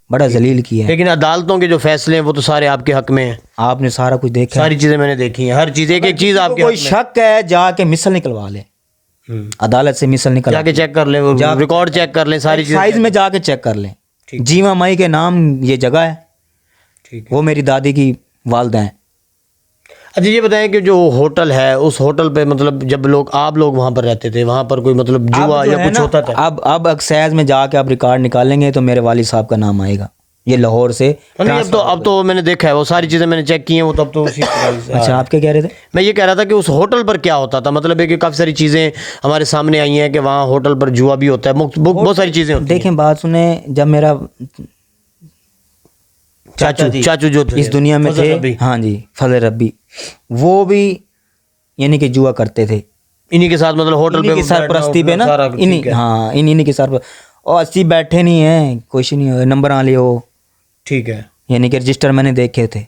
बड़ा जलील किया है। लेकिन अदालतों के जो फैसले हैं वो तो सारे आपके हक में हैं। आपने सारा कुछ देखा है। सारी चीज़ें मैंने देखी हैं, हर चीज़ एक एक चीज़ आपके कोई हक में। शक है जाके मिसल निकलवा ले, अदालत से मिसल निकल जाके चेक कर लें, रिकॉर्ड चेक कर लें, सारी चीज़ें साइज में जाके चेक कर लें। ठीक। जीवा माई के नाम ये जगह है, ठीक है। वो मेरी दादी की वालदा हैं। अच्छा ये बताएं कि जो होटल है उस होटल पे मतलब जब आप लोग वहाँ पर रहते थे, वहाँ पर कोई मतलब जुआ या कुछ होता था? अब एक्साइज में जाके आप रिकॉर्ड निकालेंगे तो मेरे वालिद साहब का नाम आएगा। ये लाहौर से नहीं, अब तो मैंने देखा है, वो सारी चीज़ें मैंने चेक की हैं, वो तब तो उसी तरह से। अच्छा, आप क्या कह रहे थे? मैं ये कह रहा था कि उस होटल पर क्या होता था, मतलब है कि काफ़ी सारी चीज़ें हमारे सामने आई हैं कि वहाँ होटल पर जुआ भी होता है, बहुत सारी चीज़ें होती हैं। देखें बात सुने, जब मेरा चाचू जो थे इस दुनिया में थे, हाँ जी, फजल रब्बी, वो भी यानी कि जुआ करते थे इन्हीं के साथ, मतलब होटल पे सरपरस्ती पे ना, इन्हीं, हाँ इन्हीं के साथ। और 80 बैठे नहीं है, कुछ नहीं हो, नंबर आ लियो। ठीक है। यानी कि रजिस्टर मैंने देखे थे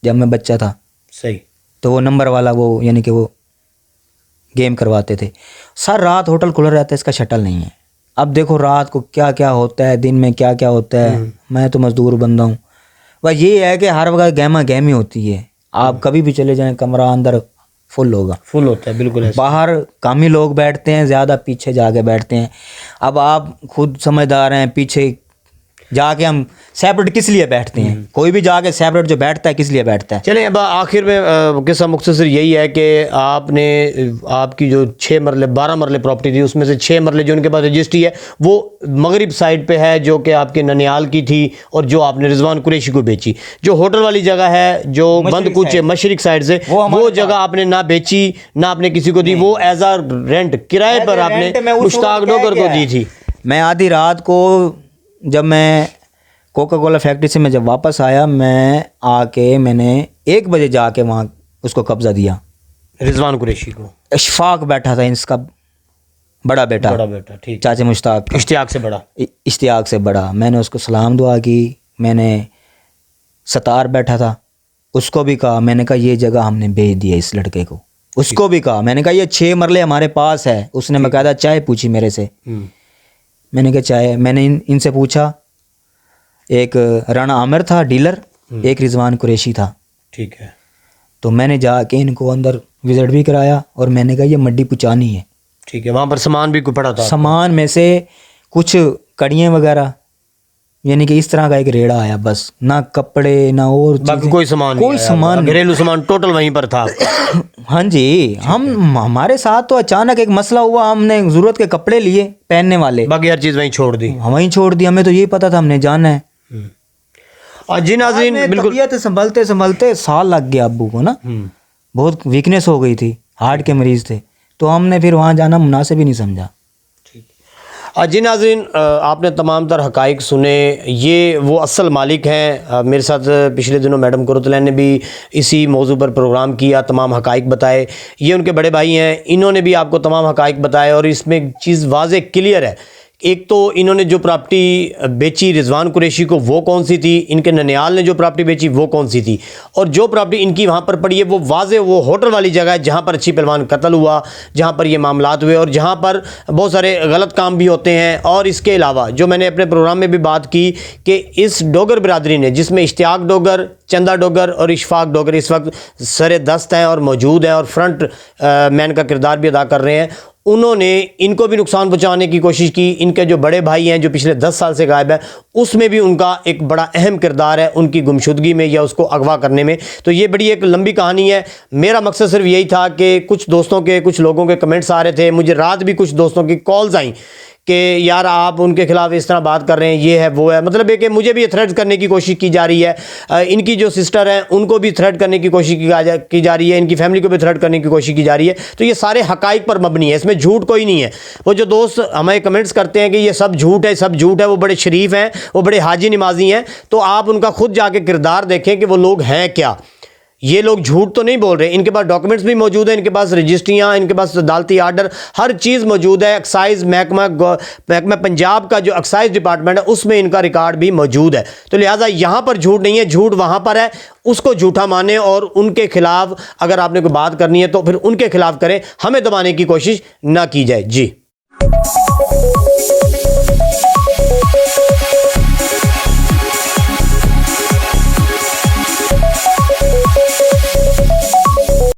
जब मैं बच्चा था। सही। तो वो नंबर वाला वो यानी कि वो गेम करवाते थे। सर रात होटल खुला रहता है, इसका शटल नहीं है। अब देखो रात को क्या क्या होता है, दिन में क्या क्या होता है। मैं तो मजदूर बंदा हूँ। वह ये है कि हर वक्त गहमा गहमी होती है। आप कभी भी चले जाएं, कमरा अंदर फुल होगा, फुल होता है बिल्कुल। बाहर कामी लोग बैठते हैं, ज़्यादा पीछे जाके बैठते हैं। अब आप खुद समझदार हैं, पीछे जाके हम सेपरेट किस लिए बैठते हैं? कोई भी जाके सेपरेट जो बैठता है किस लिए बैठता है? चलें अब आखिर में किस्सा मुख्तसर यही है कि आपकी जो 6 मरले 12 मरले प्रॉपर्टी थी, उसमें से 6 मरले जो उनके पास रजिस्ट्री है वो मगरिब साइड पे है, जो कि आपके ननियाल की थी, और जो आपने रिजवान कुरैशी को बेची। जो होटल वाली जगह है जो बंद कूचे मशरिक साइड से, वो जगह आपने ना बेची ना आपने किसी को दी, वो एज आ रेंट किराए पर आपने मुश्ताक डोगर को दी थी। मैं आधी रात को जब मैं कोका कोला फैक्ट्री से मैं जब वापस आया, मैं आके मैंने 1 बजे जाके वहाँ उसको कब्जा दिया, रिजवान कुरैशी को। इशफाक बैठा था, इसका बड़ा बेटा, ठीक, चाचा मुश्ताक, इश्तियाक से बड़ा। इश्तियाक से बड़ा। मैंने उसको सलाम दुआ की। मैंने सतार बैठा था, उसको भी कहा, मैंने कहा ये जगह हमने बेच दी है इस लड़के को। उसको भी कहा, मैंने कहा ये 6 मरले हमारे पास है। उसने बकायदा चाय पूछी मेरे से। मैंने कहा चाय, मैंने इनसे पूछा, एक राना आमिर था डीलर, एक रिजवान कुरैशी था। ठीक है। तो मैंने जाके इनको अंदर विजिट भी कराया और मैंने कहा ये मड्डी पुचानी है। ठीक है। वहाँ पर सामान भी पड़ा था? सामान में से कुछ कड़ियाँ वगैरह, यानी कि इस तरह का एक रेड़ा आया, बस ना कपड़े ना और बाकी कोई सामान, घरेलू सामान टोटल वहीं पर था। हाँ जी। हमारे साथ तो अचानक एक मसला हुआ, हमने ज़रूरत के कपड़े लिए पहनने वाले, बाकी हर चीज़ वहीं छोड़ दी। वहीं छोड़ दी। हमें तो ये पता था हमने जाना है। जी नाज़रीन, बिल्कुल तबीयत संभलते संभलते साल लग गया अब्बू को ना, बहुत वीकनेस हो गई थी, हार्ट के मरीज थे, तो हमने फिर वहाँ जाना मुनासिब ही नहीं समझा। जी नाज़रीन, आपने तमाम तर हक़ाइक़ सुने। ये वो असल मालिक हैं। मेरे साथ पिछले दिनों मैडम कुरतलैन ने भी इसी मौजू पर प्रोग्राम किया, तमाम हक़ाइक़ बताए। ये उनके बड़े भाई हैं, इन्होंने भी आपको तमाम हक़ाइक़ बताए। और इसमें एक चीज़ वाज़े क्लियर है, एक तो इन्होंने जो प्रॉपर्टी बेची रिजवान कुरैशी को वो कौन सी थी, इनके ननियाल ने जो प्रॉपर्टी बेची वो कौन सी थी, और जो प्रॉपर्टी इनकी वहाँ पर पड़ी है वो वाज़े वो होटल वाली जगह है जहाँ पर अच्छी पहलवान कत्ल हुआ, जहाँ पर ये मामलात हुए और जहाँ पर बहुत सारे गलत काम भी होते हैं। और इसके अलावा जो मैंने अपने प्रोग्राम में भी बात की कि इस डोगर बिरादरी ने, जिसमें इश्तियाक डोगर, चंदा डोगर और इशफाक डोगर इस वक्त सरे दस्त हैं और मौजूद हैं और फ्रंट मैन का किरदार भी अदा कर रहे हैं, उन्होंने इनको भी नुकसान पहुंचाने की कोशिश की। इनके जो बड़े भाई हैं जो पिछले 10 साल से गायब है, उसमें भी उनका एक बड़ा अहम किरदार है, उनकी गुमशुदगी में या उसको अगवा करने में। तो ये बड़ी एक लंबी कहानी है। मेरा मकसद सिर्फ यही था कि कुछ दोस्तों के, कुछ लोगों के कमेंट्स आ रहे थे, मुझे रात भी कुछ दोस्तों की कॉल्स आई कि यार आप उनके खिलाफ इस तरह बात कर रहे हैं, ये है वो है। मतलब है कि मुझे भी थ्रेट करने की कोशिश की जा रही है, इनकी जो सिस्टर हैं उनको भी थ्रेट करने की कोशिश की जा रही है, इनकी फैमिली को भी थ्रेट करने की कोशिश की जा रही है। तो ये सारे हक़ाइक़ पर मबनी है, इसमें झूठ कोई नहीं है। वो जो दोस्त हमें कमेंट्स करते हैं कि ये सब झूठ है, सब झूठ है, वो बड़े शरीफ हैं, वो बड़े हाजी नमाजी हैं, तो आप उनका खुद जाके किरदार देखें कि वो लोग हैं क्या। ये लोग झूठ तो नहीं बोल रहे, इनके पास डॉक्यूमेंट्स भी मौजूद हैं, इनके पास रजिस्ट्रियाँ, इनके पास अदालती आर्डर, हर चीज़ मौजूद है। एक्साइज महकमा पंजाब का जो एक्साइज डिपार्टमेंट है उसमें इनका रिकॉर्ड भी मौजूद है। तो लिहाजा यहाँ पर झूठ नहीं है, झूठ वहाँ पर है, उसको झूठा माने और उनके खिलाफ अगर आपने कोई बात करनी है तो फिर उनके खिलाफ करें, हमें दबाने की कोशिश ना की जाए। जी।